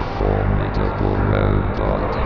formidable robot.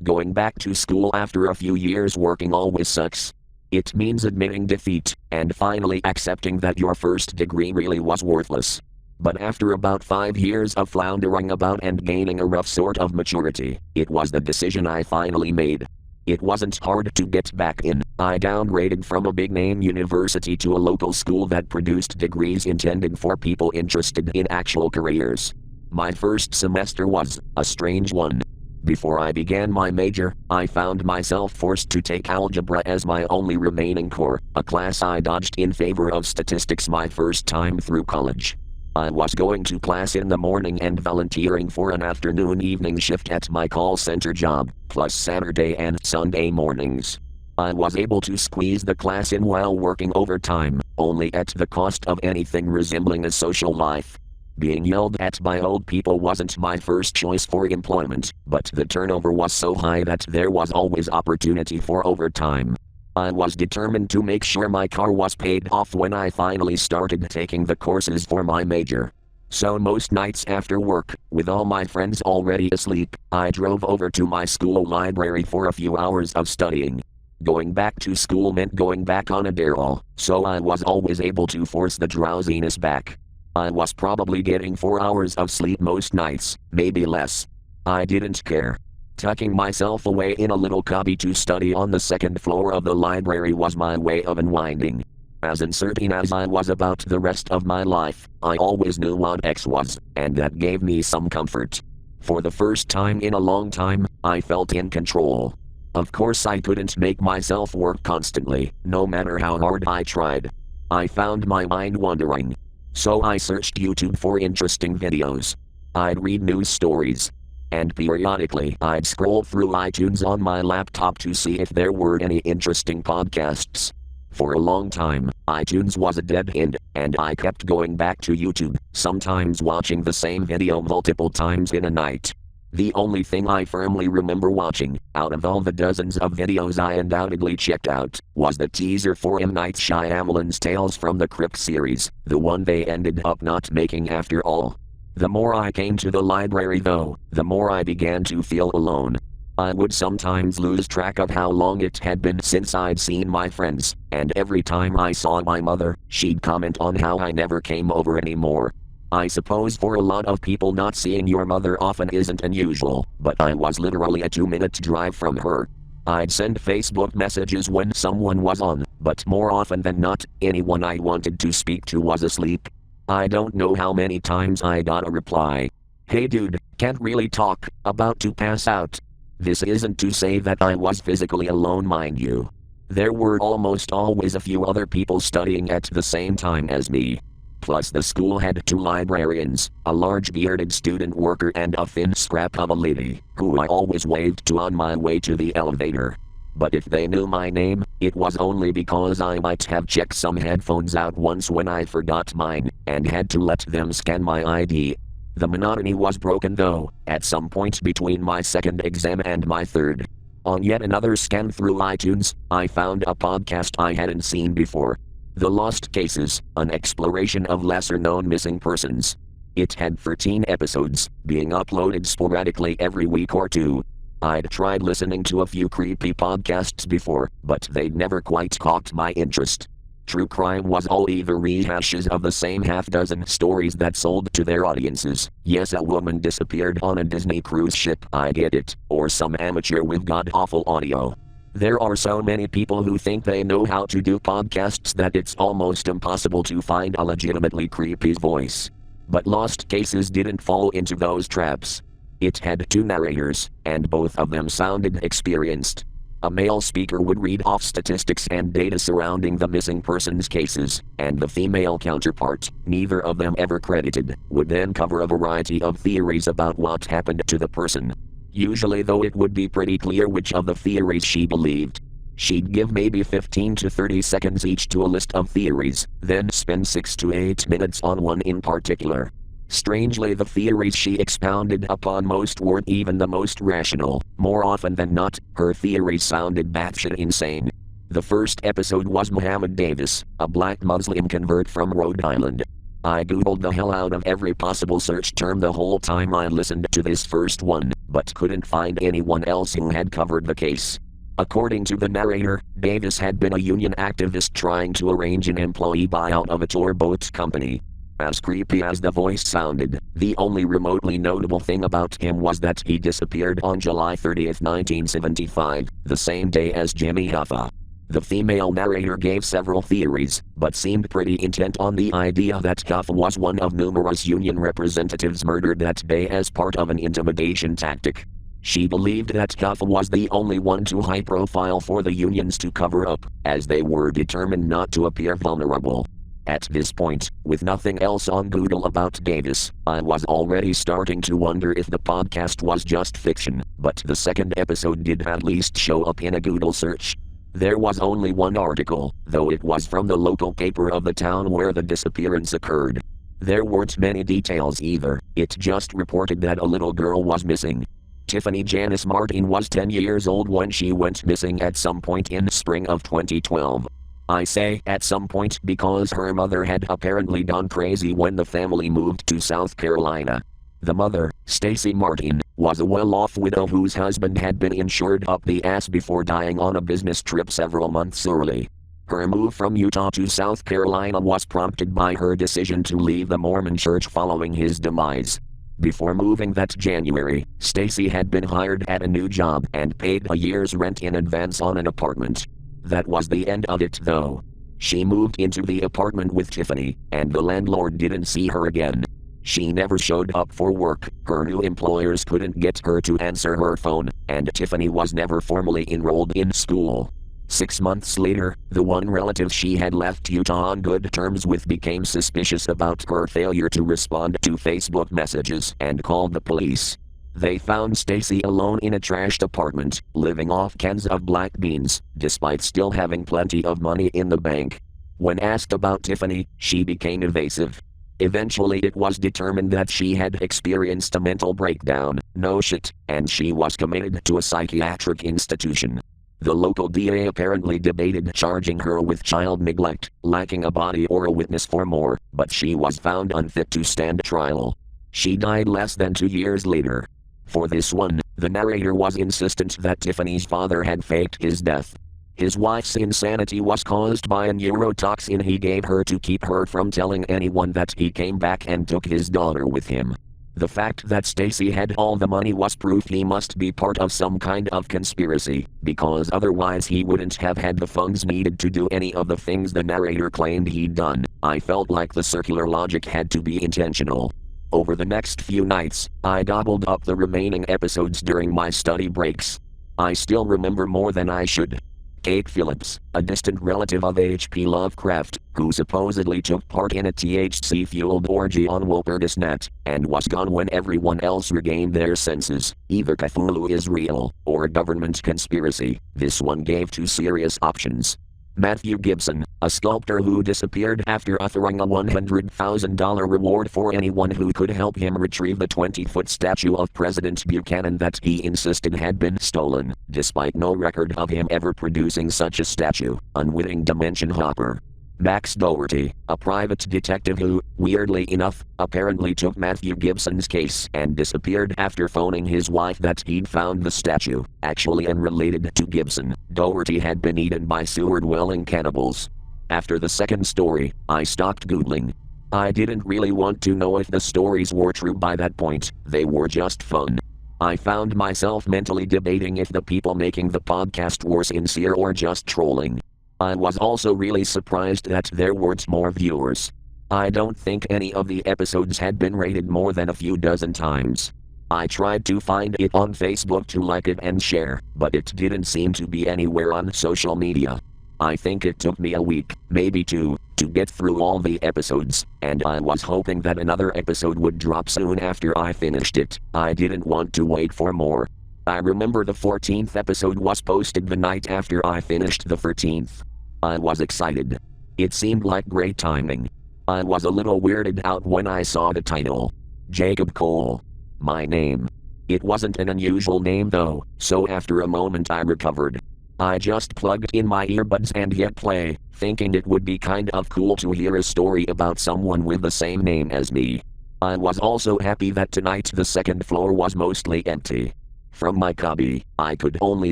Going back to school after a few years working always sucks. It means admitting defeat, and finally accepting that your first degree really was worthless. But after about 5 years of floundering about and gaining a rough sort of maturity, it was the decision I finally made. It wasn't hard to get back in. I downgraded from a big-name university to a local school that produced degrees intended for people interested in actual careers. My first semester was a strange one. Before I began my major, I found myself forced to take algebra as my only remaining core, a class I dodged in favor of statistics my first time through college. I was going to class in the morning and volunteering for an afternoon-evening shift at my call center job, plus Saturday and Sunday mornings. I was able to squeeze the class in while working overtime, only at the cost of anything resembling a social life. Being yelled at by old people wasn't my first choice for employment, but the turnover was so high that there was always opportunity for overtime. I was determined to make sure my car was paid off when I finally started taking the courses for my major. So most nights after work, with all my friends already asleep, I drove over to my school library for a few hours of studying. Going back to school meant going back on Adderall, so I was always able to force the drowsiness back. I was probably getting 4 hours of sleep most nights, maybe less. I didn't care. Tucking myself away in a little cubby to study on the second floor of the library was my way of unwinding. As uncertain as I was about the rest of my life, I always knew what X was, and that gave me some comfort. For the first time in a long time, I felt in control. Of course I couldn't make myself work constantly, no matter how hard I tried. I found my mind wandering. So I searched YouTube for interesting videos. I'd read news stories. And periodically I'd scroll through iTunes on my laptop to see if there were any interesting podcasts. For a long time, iTunes was a dead end, and I kept going back to YouTube, sometimes watching the same video multiple times in a night. The only thing I firmly remember watching, out of all the dozens of videos I undoubtedly checked out, was the teaser for M. Night Shyamalan's Tales from the Crypt series, the one they ended up not making after all. The more I came to the library though, the more I began to feel alone. I would sometimes lose track of how long it had been since I'd seen my friends, and every time I saw my mother, she'd comment on how I never came over anymore. I suppose for a lot of people not seeing your mother often isn't unusual, but I was literally a 2-minute drive from her. I'd send Facebook messages when someone was on, but more often than not, anyone I wanted to speak to was asleep. I don't know how many times I got a reply. "Hey dude, can't really talk, about to pass out." This isn't to say that I was physically alone, mind you. There were almost always a few other people studying at the same time as me. Plus the school had 2 librarians, a large bearded student worker and a thin scrap of a lady, who I always waved to on my way to the elevator. But if they knew my name, it was only because I might have checked some headphones out once when I forgot mine, and had to let them scan my ID. The monotony was broken though, at some point between my second exam and my third. On yet another scan through iTunes, I found a podcast I hadn't seen before. The Lost Cases, an exploration of lesser-known missing persons. It had 13 episodes, being uploaded sporadically every week or two. I'd tried listening to a few creepy podcasts before, but they'd never quite caught my interest. True crime was all either rehashes of the same half-dozen stories that sold to their audiences. Yes, a woman disappeared on a Disney cruise ship, I get it, or some amateur with god-awful audio. There are so many people who think they know how to do podcasts that it's almost impossible to find a legitimately creepy voice. But Lost Cases didn't fall into those traps. It had 2 narrators, and both of them sounded experienced. A male speaker would read off statistics and data surrounding the missing persons cases, and the female counterpart, neither of them ever credited, would then cover a variety of theories about what happened to the person. Usually though it would be pretty clear which of the theories she believed. She'd give maybe 15 to 30 seconds each to a list of theories, then spend 6 to 8 minutes on one in particular. Strangely, the theories she expounded upon most weren't even the most rational. More often than not, her theories sounded batshit insane. The first episode was Muhammad Davis, a black Muslim convert from Rhode Island. I googled the hell out of every possible search term the whole time I listened to this first one, but couldn't find anyone else who had covered the case. According to the narrator, Davis had been a union activist trying to arrange an employee buyout of a tour boat company. As creepy as the voice sounded, the only remotely notable thing about him was that he disappeared on July 30, 1975, the same day as Jimmy Hoffa. The female narrator gave several theories, but seemed pretty intent on the idea that Hoffa was one of numerous union representatives murdered that day as part of an intimidation tactic. She believed that Hoffa was the only one too high profile for the unions to cover up, as they were determined not to appear vulnerable. At this point, with nothing else on Google about Davis, I was already starting to wonder if the podcast was just fiction, but the second episode did at least show up in a Google search. There was only one article, though it was from the local paper of the town where the disappearance occurred. There weren't many details either, it just reported that a little girl was missing. Tiffany Janice Martin was 10 years old when she went missing at some point in spring of 2012. I say at some point because her mother had apparently gone crazy when the family moved to South Carolina. The mother, Stacy Martin, was a well-off widow whose husband had been insured up the ass before dying on a business trip several months early. Her move from Utah to South Carolina was prompted by her decision to leave the Mormon church following his demise. Before moving that January, Stacy had been hired at a new job and paid a year's rent in advance on an apartment. That was the end of it though. She moved into the apartment with Tiffany, and the landlord didn't see her again. She never showed up for work, her new employers couldn't get her to answer her phone, and Tiffany was never formally enrolled in school. 6 months later, the one relative she had left Utah on good terms with became suspicious about her failure to respond to Facebook messages and called the police. They found Stacy alone in a trashed apartment, living off cans of black beans, despite still having plenty of money in the bank. When asked about Tiffany, she became evasive. Eventually it was determined that she had experienced a mental breakdown, no shit, and she was committed to a psychiatric institution. The local DA apparently debated charging her with child neglect, lacking a body or a witness for more, but she was found unfit to stand trial. She died less than 2 years later. For this one, the narrator was insistent that Tiffany's father had faked his death. His wife's insanity was caused by a neurotoxin he gave her to keep her from telling anyone that he came back and took his daughter with him. The fact that Stacy had all the money was proof he must be part of some kind of conspiracy, because otherwise he wouldn't have had the funds needed to do any of the things the narrator claimed he'd done. I felt like the circular logic had to be intentional. Over the next few nights, I gobbled up the remaining episodes during my study breaks. I still remember more than I should. Kate Phillips, a distant relative of H.P. Lovecraft, who supposedly took part in a THC-fueled orgy on Wilperdisnat, and was gone when everyone else regained their senses. Either Cthulhu is real, or a government conspiracy. This one gave 2 serious options. Matthew Gibson, a sculptor who disappeared after offering a $100,000 reward for anyone who could help him retrieve the 20-foot statue of President Buchanan that he insisted had been stolen, despite no record of him ever producing such a statue. Unwitting dimension hopper. Max Doherty, a private detective who, weirdly enough, apparently took Matthew Gibson's case and disappeared after phoning his wife that he'd found the statue. Actually unrelated to Gibson, Doherty had been eaten by sewer-dwelling cannibals. After the second story, I stopped Googling. I didn't really want to know if the stories were true by that point, they were just fun. I found myself mentally debating if the people making the podcast were sincere or just trolling. I was also really surprised that there weren't more viewers. I don't think any of the episodes had been rated more than a few dozen times. I tried to find it on Facebook to like it and share, but it didn't seem to be anywhere on social media. I think it took me a week, maybe 2, to get through all the episodes, and I was hoping that another episode would drop soon after I finished it. I didn't want to wait for more. I remember the 14th episode was posted the night after I finished the 13th. I was excited. It seemed like great timing. I was a little weirded out when I saw the title. Jacob Cole. My name. It wasn't an unusual name though, so after a moment I recovered. I just plugged in my earbuds and hit play, thinking it would be kind of cool to hear a story about someone with the same name as me. I was also happy that tonight the second floor was mostly empty. From my cubby, I could only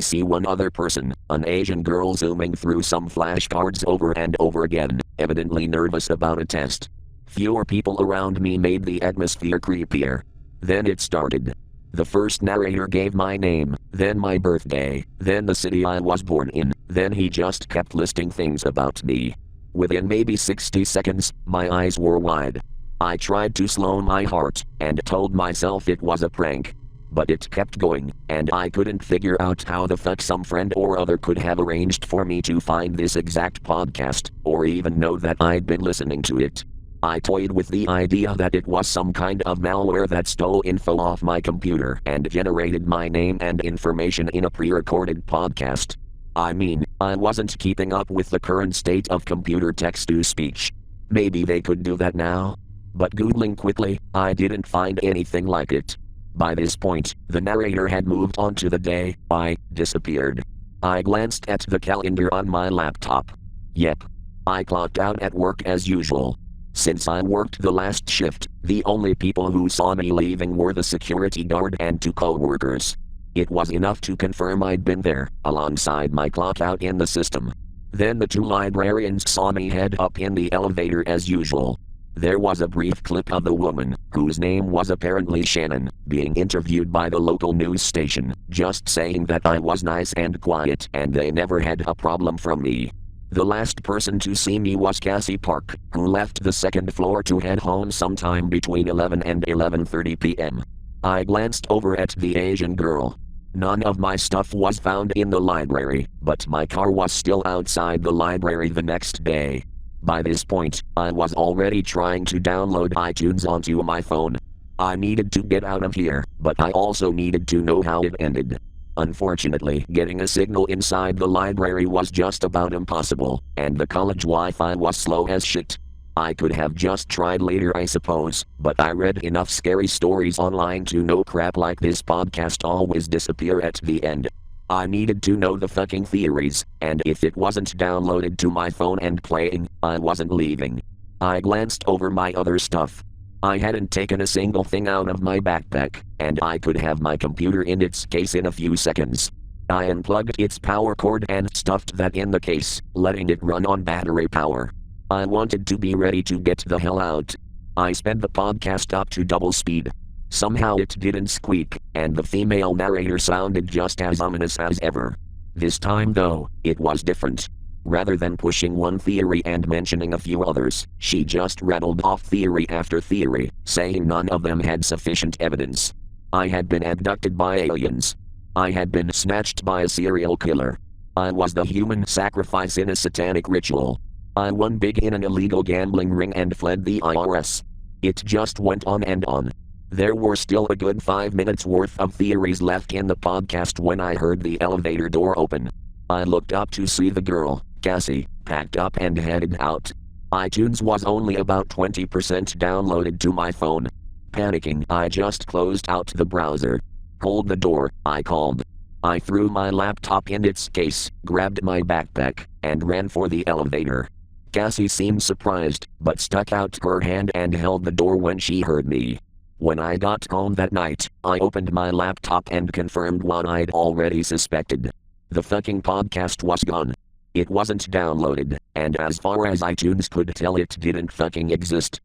see one other person, an Asian girl zooming through some flashcards over and over again, evidently nervous about a test. Fewer people around me made the atmosphere creepier. Then it started. The first narrator gave my name, then my birthday, then the city I was born in, then he just kept listing things about me. Within maybe 60 seconds, my eyes were wide. I tried to slow my heart, and told myself it was a prank. But it kept going, and I couldn't figure out how the fuck some friend or other could have arranged for me to find this exact podcast, or even know that I'd been listening to it. I toyed with the idea that it was some kind of malware that stole info off my computer and generated my name and information in a pre-recorded podcast. I mean, I wasn't keeping up with the current state of computer text-to-speech. Maybe they could do that now? But Googling quickly, I didn't find anything like it. By this point, the narrator had moved on to the day I disappeared. I glanced at the calendar on my laptop. Yep. I clocked out at work as usual. Since I worked the last shift, the only people who saw me leaving were the security guard and 2 co-workers. It was enough to confirm I'd been there, alongside my clock out in the system. Then the 2 librarians saw me head up in the elevator as usual. There was a brief clip of the woman, whose name was apparently Shannon, being interviewed by the local news station, just saying that I was nice and quiet and they never had a problem from me. The last person to see me was Cassie Park, who left the second floor to head home sometime between 11 and 11:30 p.m. I glanced over at the Asian girl. None of my stuff was found in the library, but my car was still outside the library the next day. By this point, I was already trying to download iTunes onto my phone. I needed to get out of here, but I also needed to know how it ended. Unfortunately, getting a signal inside the library was just about impossible, and the college Wi-Fi was slow as shit. I could have just tried later, I suppose, but I read enough scary stories online to know crap like this podcast always disappear at the end. I needed to know the fucking theories, and if it wasn't downloaded to my phone and playing, I wasn't leaving. I glanced over my other stuff. I hadn't taken a single thing out of my backpack, and I could have my computer in its case in a few seconds. I unplugged its power cord and stuffed that in the case, letting it run on battery power. I wanted to be ready to get the hell out. I sped the podcast up to double speed. Somehow it didn't squeak, and the female narrator sounded just as ominous as ever. This time though, it was different. Rather than pushing one theory and mentioning a few others, she just rattled off theory after theory, saying none of them had sufficient evidence. I had been abducted by aliens. I had been snatched by a serial killer. I was the human sacrifice in a satanic ritual. I won big in an illegal gambling ring and fled the IRS. It just went on and on. There were still a good 5 minutes worth of theories left in the podcast when I heard the elevator door open. I looked up to see the girl, Cassie, packed up and headed out. iTunes was only about 20% downloaded to my phone. Panicking, I just closed out the browser. Hold the door, I called. I threw my laptop in its case, grabbed my backpack, and ran for the elevator. Cassie seemed surprised, but stuck out her hand and held the door when she heard me. When I got home that night, I opened my laptop and confirmed what I'd already suspected. The fucking podcast was gone. It wasn't downloaded, and as far as iTunes could tell, it didn't fucking exist.